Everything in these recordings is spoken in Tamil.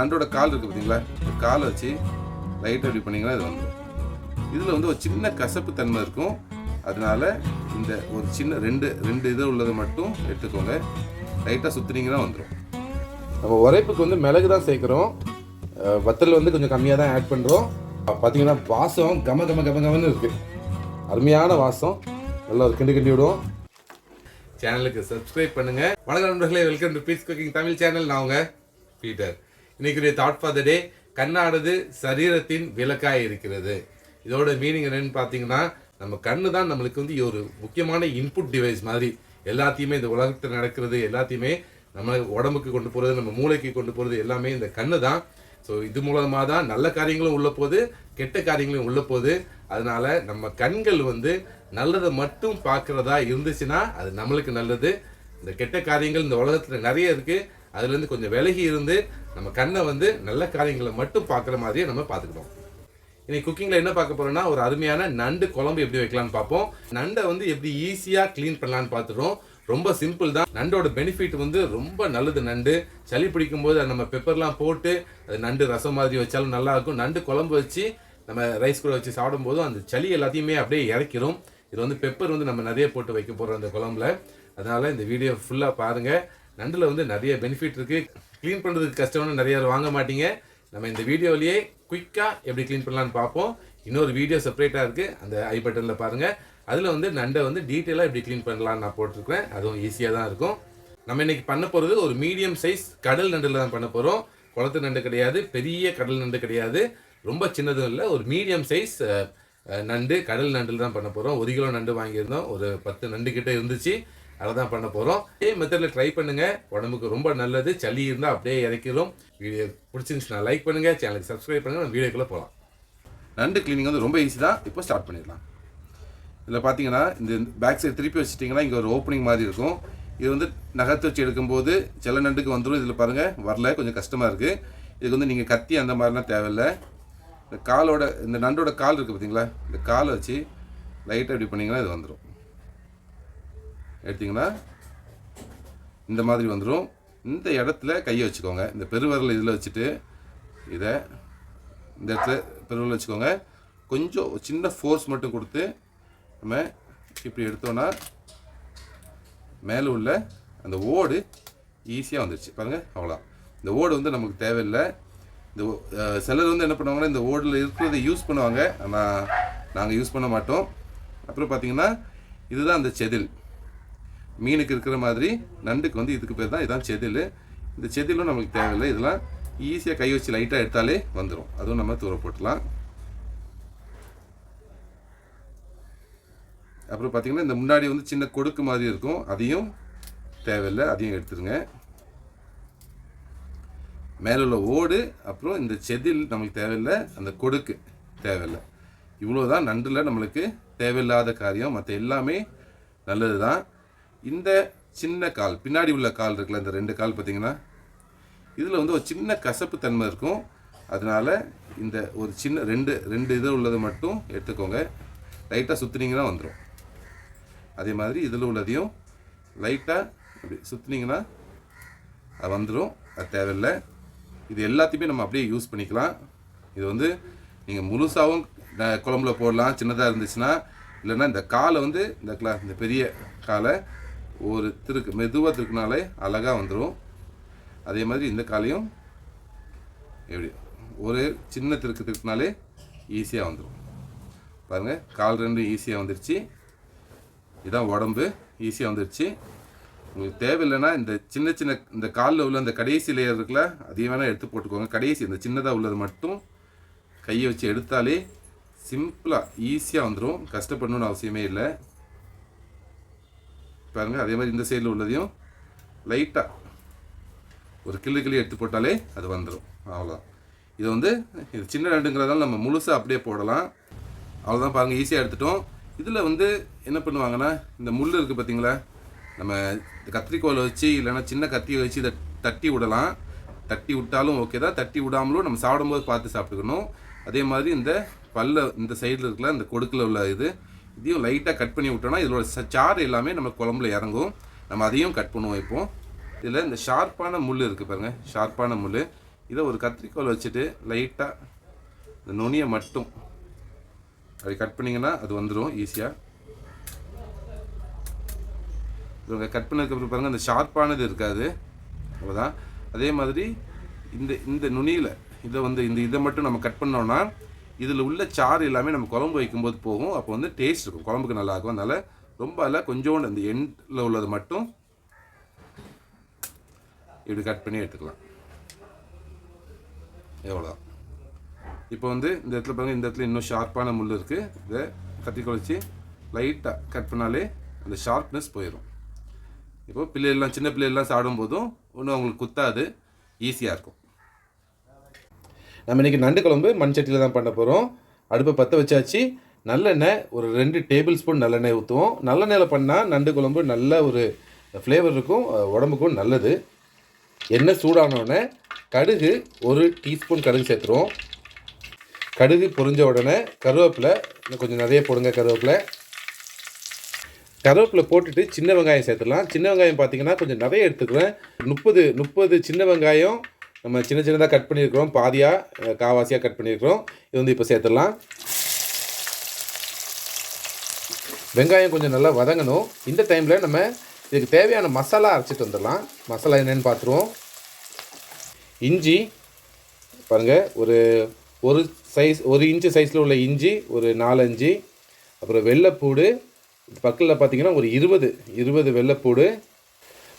நண்டோட கால் இருக்குது பார்த்தீங்களா, இந்த காலை வச்சு லைட்டாக இப்படி பண்ணிங்கன்னா இது வந்துடும். இதில் வந்து ஒரு சின்ன கசப்பு தன்மை இருக்கும். அதனால இந்த ஒரு சின்ன ரெண்டு இது உள்ளதை மட்டும் எடுத்துக்கோங்க. லைட்டாக சுற்றுனீங்கன்னா வந்துடும். நம்ம உரைப்புக்கு வந்து மிளகு தான் சேர்க்குறோம். வத்தல் வந்து கொஞ்சம் கம்மியாக தான் ஆட் பண்ணுறோம். பார்த்தீங்கன்னா வாசம் கமன்னு இருக்குது. அருமையான வாசம். நல்லா ஒரு கிண்டி விடுவோம். சேனலுக்கு சப்ஸ்கிரைப் பண்ணுங்க. வணக்கம் நண்பர்களே, welcome to peace cooking Tamil channel. நான் உங்க பீட்டர். இன்னைக்கு தாட் ஃபார் த டே, கண்ணானது சரீரத்தின் விளக்காய் இருக்கிறது. இதோட மீனிங் என்னன்னு பார்த்தீங்கன்னா, நம்ம கண்ணு தான் நம்மளுக்கு வந்து ஒரு முக்கியமான இன்புட் டிவைஸ் மாதிரி. எல்லாத்தையுமே இந்த உலகத்தில் நடக்கிறது எல்லாத்தையுமே நம்ம உடம்புக்கு கொண்டு போகிறது, நம்ம மூளைக்கு கொண்டு போகிறது எல்லாமே இந்த கண்ணு தான். ஸோ இது மூலமாக தான் நல்ல காரியங்களும் உள்ள போகுது, கெட்ட காரியங்களும் உள்ள போகுது. அதனால நம்ம கண்கள் வந்து நல்லதை மட்டும் பார்க்குறதா இருந்துச்சுன்னா அது நம்மளுக்கு நல்லது. இந்த கெட்ட காரியங்கள் இந்த உலகத்தில் நிறைய இருக்குது. அதுலேருந்து கொஞ்சம் விலகி இருந்து நம்ம கண்ணை வந்து நல்ல காரியங்களை மட்டும் பார்க்குற மாதிரியே நம்ம பார்த்துக்கணும். இன்னைக்கு குக்கிங்கில் என்ன பார்க்க போகிறோம்னா, ஒரு அருமையான நண்டு குழம்பு எப்படி வைக்கலான்னு பார்ப்போம். நண்டை வந்து எப்படி ஈஸியாக க்ளீன் பண்ணலான்னு பார்த்துட்டோம். ரொம்ப சிம்பிள் தான். நண்டோட பெனிஃபிட் வந்து ரொம்ப நல்லது. நண்டு சளி பிடிக்கும் போது நம்ம பெப்பர்லாம் போட்டு அது நண்டு ரசம் மாதிரி வச்சாலும் நல்லா இருக்கும். நண்டு குழம்பு வச்சு நம்ம ரைஸ் கூட வச்சு சாப்பிடும் போதும் அந்த சளி எல்லாத்தையுமே அப்படியே இறக்கிரும். இது வந்து பெப்பர் வந்து நம்ம நிறைய போட்டு வைக்க போகிறோம் அந்த குழம்புல. அதனால் இந்த வீடியோ ஃபுல்லாக பாருங்கள். நண்டில் வந்து நிறைய பெனிஃபிட் இருக்குது. க்ளீன் பண்ணுறதுக்கு கஷ்டம்னு நிறைய வாங்க மாட்டீங்க. நம்ம இந்த வீடியோவிலேயே குயிக்காக எப்படி க்ளீன் பண்ணலான்னு பார்ப்போம். இன்னொரு வீடியோ செப்பரேட்டாக இருக்குது, அந்த ஐ பட்டனில் பாருங்கள். அதில் வந்து நண்டை வந்து டீட்டெயிலாக எப்படி க்ளீன் பண்ணலான்னு நான் போட்டிருக்கிறேன். அதுவும் ஈஸியாக தான் இருக்கும். நம்ம இன்றைக்கி பண்ண போகிறது ஒரு மீடியம் சைஸ் கடல் நண்டில் தான் பண்ண போகிறோம். குளத்து நண்டு கிடையாது, பெரிய கடல் நண்டு கிடையாது, ரொம்ப சின்னதும் இல்லை. ஒரு மீடியம் சைஸ் நண்டு, கடல் நண்டில் தான் பண்ண போகிறோம். 1 கிலோ நண்டு வாங்கியிருந்தோம். ஒரு 10 நண்டு கிட்டே இருந்துச்சு. அதை தான் பண்ண போகிறோம். இதே மெத்தடில் ட்ரை பண்ணுங்கள். உடம்புக்கு ரொம்ப நல்லது. சளி இருந்தால் அப்படியே இறக்கிறோம். வீடியோ பிடிச்சிருந்துச்சுன்னா லைக் பண்ணுங்கள், சேனலுக்கு சப்ஸ்கிரைப் பண்ணுங்கள். நம்ம வீடியோக்குள்ளே போகலாம். நண்டு கிளீனிங் வந்து ரொம்ப ஈஸி தான். இப்போ ஸ்டார்ட் பண்ணிடலாம். இதில் பார்த்தீங்கன்னா இந்த பேக் சைடு திருப்பி வச்சுட்டிங்கன்னா இங்கே ஒரு ஓப்பனிங் மாதிரி இருக்கும். இது வந்து நகர்த்து வச்சு எடுக்கும்போது சில நண்டுக்கு வந்துடும். இதில் பாருங்கள் வரல, கொஞ்சம் கஷ்டமாக இருக்குது. இதுக்கு வந்து நீங்கள் கத்தி அந்த மாதிரிலாம் தேவையில்லை. இந்த காலோட இந்த நண்டோட கால் இருக்குது பார்த்தீங்களா, இந்த காலை வச்சு லைட்டாக இப்படி பண்ணிங்கன்னா இது வந்துடும். எடுத்திங்கன்னா இந்த மாதிரி வந்துடும். இந்த இடத்துல கையை வச்சுக்கோங்க. இந்த பெருவரல் இதில் வச்சுட்டு இதை இந்த இடத்துல பெருவரல் வச்சுக்கோங்க. கொஞ்சம் சின்ன ஃபோர்ஸ் மட்டும் கொடுத்து நம்ம இப்படி எடுத்தோன்னா மேலே உள்ள அந்த ஓடு ஈஸியாக வந்துடுச்சு. பாருங்கள், அவ்வளோ. இந்த ஓடு வந்து நமக்கு தேவையில்லை. இந்த சிலர் வந்து என்ன பண்ணுவாங்கன்னா, இந்த ஓடில் இருக்கிறத யூஸ் பண்ணுவாங்க. ஆனால் நாங்கள் யூஸ் பண்ண மாட்டோம். அப்புறம் பார்த்திங்கன்னா இதுதான் அந்த செதில். மீனுக்கு இருக்கிற மாதிரி நண்டுக்கு வந்து இதுக்கு பேர் தான், இதுதான் செதில். இந்த செதிலும் நமக்கு தேவையில்லை. இதெல்லாம் ஈஸியாக கை வச்சு லைட்டாக எடுத்தாலே வந்துடும். அதுவும் நம்ம தூர போட்டுடலாம். அப்புறம் பார்த்திங்கன்னா இந்த முன்னாடி வந்து சின்ன கொடுக்கு மாதிரி இருக்கும், அதையும் தேவையில்லை, அதையும் எடுத்துருங்க. மேலே உள்ள ஓடு அப்புறம் இந்த செதில் நமக்கு தேவையில்லை, அந்த கொடுக்கு தேவையில்லை. இவ்வளோ தான் நண்டில் நம்மளுக்கு தேவையில்லாத காரியம். மற்ற எல்லாமே நல்லது தான். இந்த சின்ன கால், பின்னாடி உள்ள கால் இருக்குல்ல, இந்த 2 கால் பார்த்திங்கன்னா இதில் வந்து ஒரு சின்ன கசப்பு தன்மை இருக்கும். அதனால் இந்த ஒரு சின்ன ரெண்டு இது உள்ளதை மட்டும் எடுத்துக்கோங்க. லைட்டாக சுற்றுனீங்கன்னா வந்துடும். அதே மாதிரி இதில் உள்ளதையும் லைட்டாக அப்படி சுற்றுனீங்கன்னா அது வந்துடும். அது தேவையில்லை. இது எல்லாத்தையுமே நம்ம அப்படியே யூஸ் பண்ணிக்கலாம். இது வந்து நீங்கள் முழுசாகவும் குழம்புல போடலாம், சின்னதாக இருந்துச்சுன்னா. இல்லைன்னா இந்த காலை வந்து இந்த பெரிய காலை ஒரு மெதுவாக திருக்குனாலே அழகாக வந்துடும். அதே மாதிரி இந்த காலையும் எப்படி ஒரு சின்ன திருக்குனாலே ஈஸியாக வந்துடும். பாருங்கள், கால் 2 ஈஸியாக வந்துடுச்சு. இதுதான் உடம்பு, ஈஸியாக வந்துடுச்சு. உங்களுக்கு தேவையில்லைன்னா இந்த சின்ன இந்த காலில் உள்ள இந்த கடைசி லேயர் இருக்குல்ல, அதையும் வேணால் எடுத்து போட்டுக்கோங்க. கடைசி இந்த சின்னதாக உள்ளது மட்டும் கையை வச்சு எடுத்தாலே சிம்பிளாக ஈஸியாக வந்துடும். கஷ்டப்படணுன்னு அவசியமே இல்லை. பாருங்கள், அதே மாதிரி இந்த சைடில் உள்ளதையும் லைட்டாக ஒரு கிள்ளி எடுத்து போட்டாலே அது வந்துடும். அவ்வளோதான். இது வந்து இது சின்ன நண்டுங்கிறதால நம்ம முழுசாக அப்படியே போடலாம். அவ்வளோதான். பாருங்கள், ஈஸியாக எடுத்துட்டோம். இதில் வந்து என்ன பண்ணுவாங்கன்னா, இந்த முள் இருக்குது பார்த்தீங்களா, நம்ம கத்திரிக்கோலை வச்சு இல்லைன்னா சின்ன கத்தியை வச்சு இதை தட்டி விடலாம். தட்டி விட்டாலும் ஓகே தான், தட்டி விடாமலும் நம்ம சாப்பிடும்போது பார்த்து சாப்பிட்டுக்கணும். அதே மாதிரி இந்த இந்த சைடில் இருக்குல்ல, இந்த கொடுக்கில் உள்ள இதையும் லைட்டாக கட் பண்ணி விட்டோம்னா இதோட சாறு எல்லாமே நம்ம குழம்புல இறங்கும். நம்ம அதையும் கட் பண்ணுவோம். இப்போது இதில் இந்த ஷார்ப்பான முள் இருக்குது பாருங்கள், ஷார்ப்பான முள் இதை ஒரு கத்திரிக்கோல் வச்சுட்டு லைட்டாக இந்த நுனியை மட்டும் அப்படி கட் பண்ணிங்கன்னா அது வந்துடும் ஈஸியாக. இவங்க கட் பண்ணதுக்கப்புறம் பாருங்கள் அந்த ஷார்ப்பானது இருக்காது, அவ்வளோதான். அதே மாதிரி இந்த நுனியில் இதை மட்டும் நம்ம கட் பண்ணோம்னா இதில் உள்ள சாறு எல்லாமே நம்ம குழம்பு வைக்கும்போது போகும். அப்போ டேஸ்ட் இருக்கும், குழம்புக்கு நல்லாயிருக்கும். அதனால் ரொம்ப அதில் கொஞ்சோண்டு அந்த எண்டில் உள்ளது மட்டும் இப்படி கட் பண்ணி எடுத்துக்கலாம். எவ்வளோதான். இப்போ இந்த இடத்துல பாருங்கள், இந்த இடத்துல இன்னும் ஷார்ப்பான முள் இருக்குது. இதை கத்திரிக்கோல் வச்சு லைட்டாக கட் பண்ணாலே அந்த ஷார்ப்னஸ் போயிடும். இப்போ பிள்ளைகள்லாம் சின்ன பிள்ளைகள்லாம் சாப்பிடும்போதும் ஒன்றும் அவங்களுக்கு குத்தாது, ஈஸியாக இருக்கும். நம்ம இன்றைக்கி நண்டு குழம்பு மண் சட்டியில் தான் பண்ண போகிறோம். அடுப்பை பற்ற வச்சாச்சு. நல்லெண்ணெய் ஒரு 2 டேபிள் ஸ்பூன் நல்லெண்ணெய் ஊற்றுவோம். நல்லெண்ணெயில் பண்ணால் நண்டு குழம்பு நல்ல ஒரு ஃப்ளேவர் இருக்கும், உடம்புக்கும் நல்லது. எண்ணெய் சூடானோடனே கடுகு 1 டீஸ்பூன் கடுகு சேர்த்துருவோம். கடுகு பொரிஞ்ச உடனே கருவேப்பிலை இன்னும் கொஞ்சம் நிறைய போடுங்க. கருவேப்பிலை போட்டுட்டு சின்ன வெங்காயம் சேர்த்துடலாம். சின்ன வெங்காயம் பார்த்தீங்கன்னா கொஞ்சம் நிறைய எடுத்துக்கிறேன். 30 சின்ன வெங்காயம் நம்ம சின்னதாக கட் பண்ணியிருக்கிறோம், பாதியாக காவாசியாக கட் பண்ணியிருக்கிறோம். இது இப்போ சேர்த்துடலாம். வெங்காயம் கொஞ்சம் நல்லா வதங்கணும். இந்த டைமில் நம்ம இதுக்கு தேவையான மசாலா அரைச்சிட்டு வந்துடலாம். மசாலா என்னென்னு பார்த்துருவோம். இஞ்சி பாருங்கள், ஒரு இன்ச்சு சைஸில் உள்ள இஞ்சி ஒரு 4-5. அப்புறம் வெள்ளைப்பூடு பக்கத்தில் பார்த்தீங்கன்னா ஒரு 20 வெள்ளைப்பூடு.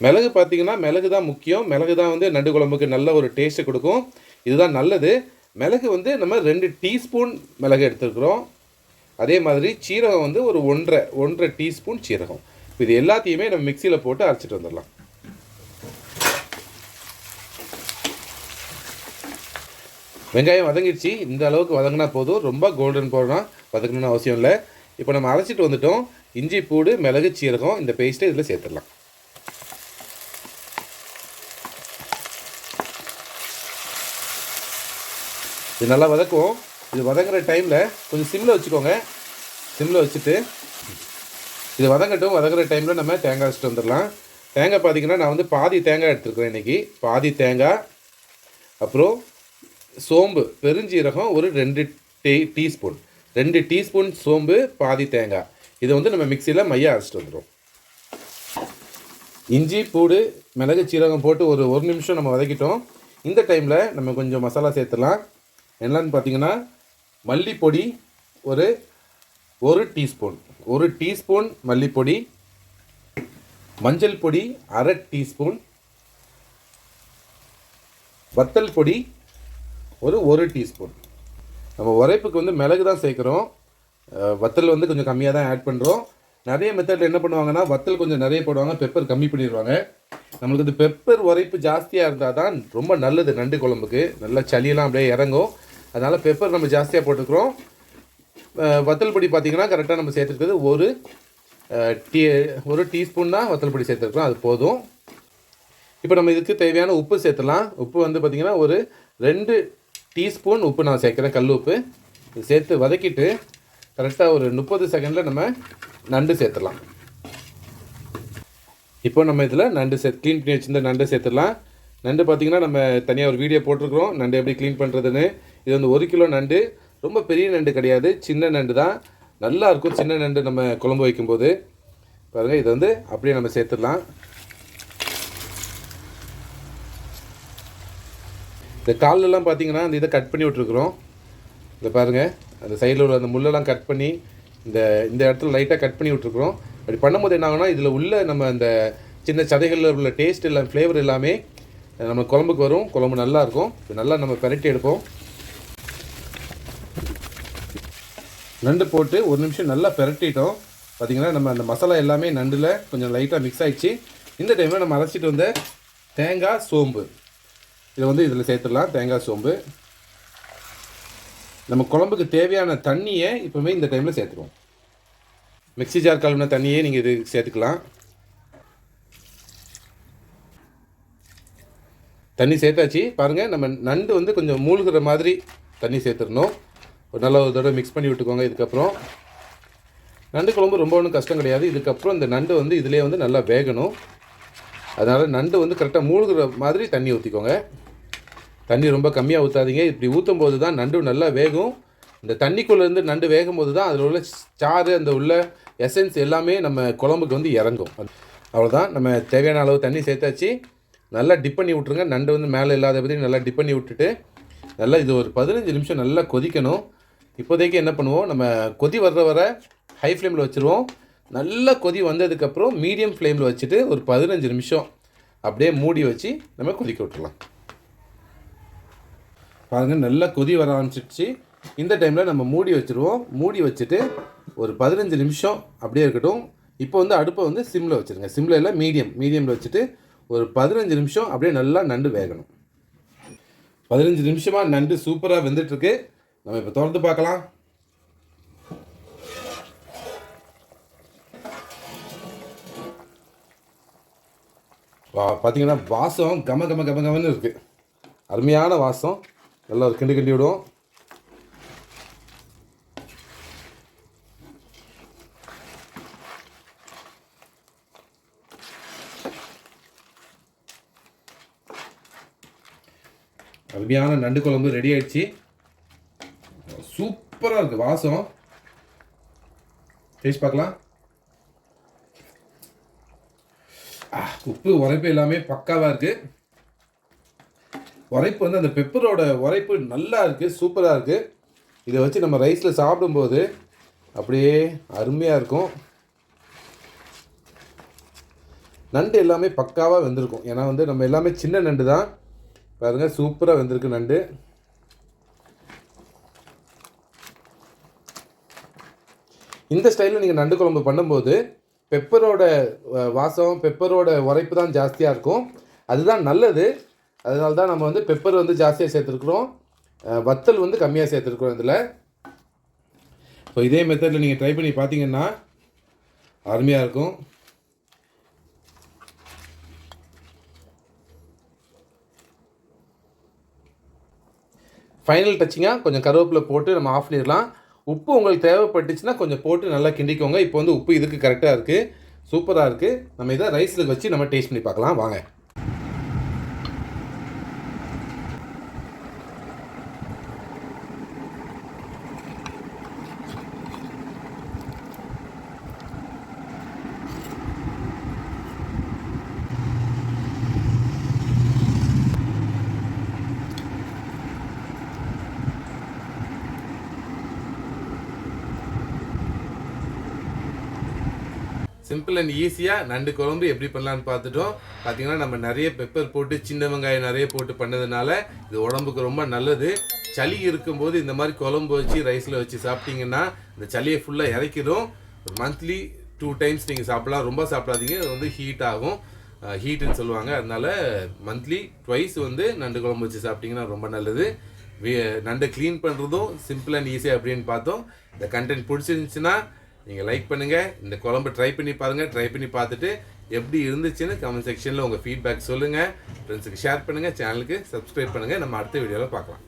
மிளகு பார்த்தீங்கன்னா மிளகு தான் முக்கியம். மிளகு தான் நண்டு குழம்புக்கு நல்ல ஒரு டேஸ்ட்டு கொடுக்கும். இதுதான் நல்லது. மிளகு நம்ம 2 டீஸ்பூன் மிளகு எடுத்துருக்குறோம். அதே மாதிரி சீரகம் ஒரு 1.5 டீஸ்பூன் சீரகம். இது எல்லாத்தையுமே நம்ம மிக்சியில் போட்டு அரைச்சிட்டு வந்துடலாம். வெங்காயம் வதங்கிடுச்சு. இந்த அளவுக்கு வதங்கினா போதும், ரொம்ப கோல்டன் ப்ரௌனாக வதங்கணும்னு அவசியம் இல்லை. இப்போ நம்ம அரைச்சிட்டு வந்துட்டோம். இஞ்சி பூடு மிளகு சீரகம் இந்த பேஸ்ட்டை இதில் சேர்த்துடலாம். இது நல்லா வதக்குவோம். இது வதங்குற டைமில் கொஞ்சம் சிம்மில் வச்சுக்கோங்க. சிம்மில் வச்சுட்டு இது வதங்குற டைமில் நம்ம தேங்காய் வச்சுட்டு வந்துடலாம். தேங்காய் பார்த்திங்கன்னா நான் பாதி தேங்காய் எடுத்துருக்குறேன் இன்றைக்கி. பாதி தேங்காய், அப்புறம் சோம்பு பெருஞ்சீரகம் ஒரு 2 டீஸ்பூன் சோம்பு, பாதி தேங்காய். இதை நம்ம மிக்சியில் மையாக அரைச்சிட்டு வந்துடும். இஞ்சி பூடு மிளகு சீரகம் போட்டு ஒரு நிமிஷம் நம்ம வதக்கிட்டோம். இந்த டைமில் நம்ம கொஞ்சம் மசாலா சேர்த்துடலாம். என்னன்னு பார்த்தீங்கன்னா மல்லிப்பொடி ஒரு டீஸ்பூன் மல்லிப்பொடி, மஞ்சள் பொடி 1/2 டீஸ்பூன், வத்தல் பொடி ஒரு டீஸ்பூன். நம்ம உரைப்புக்கு மிளகு தான் சேர்க்குறோம். வத்தல் கொஞ்சம் கம்மியாக தான் ஆட் பண்ணுறோம். நிறைய மெத்தடில் என்ன பண்ணுவாங்கன்னா வத்தல் கொஞ்சம் நிறைய போடுவாங்க, பெப்பர் கம்மி பண்ணிடுவாங்க. நம்மளுக்கு பெப்பர் உரைப்பு ஜாஸ்தியாக இருந்தால் தான் ரொம்ப நல்லது நண்டு குழம்புக்கு. நல்லா சளியெல்லாம் அப்படியே இறங்கும். அதனால் பெப்பர் நம்ம ஜாஸ்தியாக போட்டுக்கிறோம். வத்தல் பொடி பார்த்திங்கன்னா கரெக்டாக நம்ம சேர்த்துருக்குறது ஒரு டீஸ்பூன் தான் வத்தல் பொடி சேர்த்துருக்குறோம், அது போதும். இப்போ நம்ம இதுக்கு தேவையான உப்பு சேர்த்துலாம். உப்பு பார்த்திங்கன்னா ஒரு 2 டீஸ்பூன் உப்பு நான் சேர்க்குறேன், கல் உப்பு. இது சேர்த்து வதக்கிட்டு கரெக்டாக ஒரு 30 செகண்டில் நம்ம நண்டு சேர்த்துடலாம். இப்போ நம்ம இதில் க்ளீன் பண்ணி வச்சுருந்த நண்டு சேர்த்துடலாம். நண்டு பார்த்திங்கன்னா நம்ம தனியாக ஒரு வீடியோ போட்டிருக்கிறோம், நண்டு எப்படி க்ளீன் பண்ணுறதுன்னு. இது 1 கிலோ நண்டு, ரொம்ப பெரிய நண்டு கிடையாது, சின்ன நண்டு தான். நல்லாயிருக்கும் சின்ன நண்டு நம்ம குழம்பு வைக்கும்போது. பாருங்கள், இதை அப்படியே நம்ம சேர்த்துடலாம். இந்த காலெல்லாம் பார்த்தீங்கன்னா அந்த இதை கட் பண்ணி விட்ருக்குறோம். இதை பாருங்கள், அந்த சைடில் உள்ள அந்த முள்ளெல்லாம் கட் பண்ணி இந்த இடத்துல லைட்டாக கட் பண்ணி விட்ருக்குறோம். அப்படி பண்ணும்போது என்ன ஆகுனா இதில் உள்ள நம்ம அந்த சின்ன சதைகளில் உள்ள டேஸ்ட் எல்லாம் ஃப்ளேவர் எல்லாமே நம்ம குழம்புக்கு வரும். குழம்பு நல்லாயிருக்கும். நல்லா நம்ம பெரட்டி எடுப்போம். நண்டு போட்டு 1 நிமிஷம் நல்லா பெரட்டிட்டோம். பார்த்திங்கன்னா நம்ம அந்த மசாலா எல்லாமே நண்டில் கொஞ்சம் லைட்டாக மிக்ஸ் ஆகிடுச்சு. இந்த டைமில் நம்ம அரைச்சிட்டு வந்த தேங்காய் சோம்பு இதை இதில் சேர்த்துடலாம். தேங்காய் சோம்பு நம்ம குழம்புக்கு தேவையான தண்ணியை இப்போவே இந்த டைமில் சேர்த்துருவோம். மிக்ஸி ஜார் கழுவின தண்ணியே நீங்கள் இது சேர்த்துக்கலாம். தண்ணி சேர்த்தாச்சு. பாருங்கள், நம்ம நண்டு கொஞ்சம் மூழ்கிற மாதிரி தண்ணி சேர்த்துடணும். ஒரு நல்ல ஒரு தடவை மிக்ஸ் பண்ணி விட்டுக்கோங்க. இதுக்கப்புறம் நண்டு குழம்பு ரொம்ப ஒன்றும் கஷ்டம் கிடையாது. இதுக்கப்புறம் இந்த நண்டு இதிலே நல்லா வேகணும். அதனால் நண்டு கரெக்டாக மூழ்கிற மாதிரி தண்ணி ஊற்றிக்கோங்க. தண்ணி ரொம்ப கம்மியாக ஊற்றாதீங்க. இப்படி ஊற்றும் போது தான் நண்டு நல்லா வேகும். இந்த தண்ணிக்குள்ளேருந்து நண்டு வேகும் போது தான் அதில் உள்ள சாறு, அந்த உள்ள எசன்ஸ் எல்லாமே நம்ம குழம்புக்கு வந்து இறங்கும். அவ்வளோதான், நம்ம தேவையான அளவு தண்ணி சேர்த்தாச்சு. நல்லா டிப் பண்ணி விட்ருங்க. நண்டு வந்து மேலே இல்லாத பற்றி நல்லா டிப் பண்ணி விட்டுட்டு நல்லா இது ஒரு 15 நிமிஷம் நல்லா கொதிக்கணும். இப்போதைக்கு என்ன பண்ணுவோம், நம்ம கொதி வர ஹை ஃப்ளேமில் வச்சுருவோம். நல்லா கொதி வந்ததுக்கப்புறம் மீடியம் ஃப்ளேமில் வச்சுட்டு ஒரு 15 நிமிஷம் அப்படியே மூடி வச்சு நம்ம கொதிக்க விட்டுடலாம். பாருங்கள், நல்லா கொதி வர ஆரம்பிச்சிடுச்சு. இந்த டைமில் நம்ம மூடி வச்சுருவோம். மூடி வச்சுட்டு ஒரு 15 நிமிஷம் அப்படியே இருக்கட்டும். இப்போ வந்து அடுப்பை வந்து சிம்மில் வச்சுருங்க. சிம்மில் இல்லை, மீடியமில் வச்சுட்டு ஒரு 15 நிமிஷம் அப்படியே நல்லா நண்டு வேகணும். 15 நிமிஷமாக நண்டு சூப்பராக வெந்துட்டுருக்கு. நம்ம இப்போ திறந்து பார்க்கலாம். பார்த்தீங்கன்னா வாசம் கமன்னு இருக்குது. அருமையான வாசம். நல்லா ஒரு கிண்டி விடுவோம். அருமையான நண்டு குழம்பு ரெடி ஆயிடுச்சு. சூப்பராக இருக்குது வாசம். டேஸ்ட் பார்க்கலாம். உப்பு உரைப்பு எல்லாமே பக்காவாக இருக்குது. உரைப்பு வந்து அந்த பெப்பரோட உரைப்பு நல்லா இருக்குது, சூப்பராக இருக்குது. இதை வச்சு நம்ம ரைஸில் சாப்பிடும்போது அப்படியே அருமையாக இருக்கும். நண்டு எல்லாமே பக்காவாக வெந்திருக்கும். ஏன்னா வந்து நம்ம எல்லாமே சின்ன நண்டு தான். பாருங்கள், சூப்பராக வெந்திருக்கு நண்டு. இந்த ஸ்டைலில் நீங்கள் நண்டு குழம்பு பண்ணும்போது பெப்பரோட வாசம், பெப்பரோட உரைப்பு தான் ஜாஸ்தியாக இருக்கும். அதுதான் நல்லது. அதனால தான் நம்ம வந்து பெப்பர் வந்து ஜாஸ்தியாக சேர்த்துருக்குறோம், வத்தல் வந்து கம்மியாக சேர்த்துருக்குறோம் இதில். ஸோ இதே மெத்தடில் நீங்கள் ட்ரை பண்ணி பார்த்தீங்கன்னா அருமையாக இருக்கும். ஃபைனல் டச்சிங்காக கொஞ்சம் கருவேப்பிலை போட்டு நம்ம ஆஃப் பண்ணிடலாம். உப்பு உங்களுக்கு தேவைப்பட்டுச்சுன்னா கொஞ்சம் போட்டு நல்லா கிண்டிக்கோங்க. இப்போ வந்து உப்பு இதுக்கு கரெக்டாக இருக்குது, சூப்பராக இருக்குது. நம்ம இதை ரைஸில் வச்சு நம்ம டேஸ்ட் பண்ணி பார்க்கலாம் வாங்க. சிம்பிள் அண்ட் ஈஸியாக நண்டு குழம்பு எப்படி பண்ணலான்னு பார்த்துட்டோம். பார்த்தீங்கன்னா நம்ம நிறைய பெப்பர் போட்டு, சின்ன வெங்காயம் நிறைய போட்டு பண்ணதுனால இது உடம்புக்கு ரொம்ப நல்லது. சளி இருக்கும்போது இந்த மாதிரி குழம்பு வச்சு ரைஸில் வச்சு சாப்பிட்டீங்கன்னா இந்த சளியை ஃபுல்லாக இறக்கிடும். ஒரு மந்த்லி 2 டைம்ஸ் நீங்கள் சாப்பிடலாம். ரொம்ப சாப்பிடாதீங்க, அது வந்து ஹீட் ஆகும், ஹீட்டுன்னு சொல்லுவாங்க. அதனால் மந்த்லி 2 வந்து நண்டு குழம்பு வச்சு சாப்பிட்டிங்கன்னா ரொம்ப நல்லது. நண்டை க்ளீன் பண்ணுறதும் சிம்பிள் அண்ட் ஈஸியாக அப்படின்னு பார்த்தோம். இந்த கண்டென்ட் பிடிச்சிருந்துச்சுன்னா நீங்கள் லைக் பண்ணுங்கள். இந்த குழம்பு ட்ரை பண்ணி பாருங்கள். ட்ரை பண்ணி பார்த்துட்டு எப்படி இருந்துச்சுன்னு கமெண்ட் செக்ஷனில் உங்கள் ஃபீட்பேக் சொல்லுங்கள். ஃப்ரெண்ட்ஸுக்கு ஷேர் பண்ணுங்கள். சேனலுக்கு சப்ஸ்கிரைப் பண்ணுங்கள். நம்ம அடுத்த வீடியோவில் பார்க்கலாம்.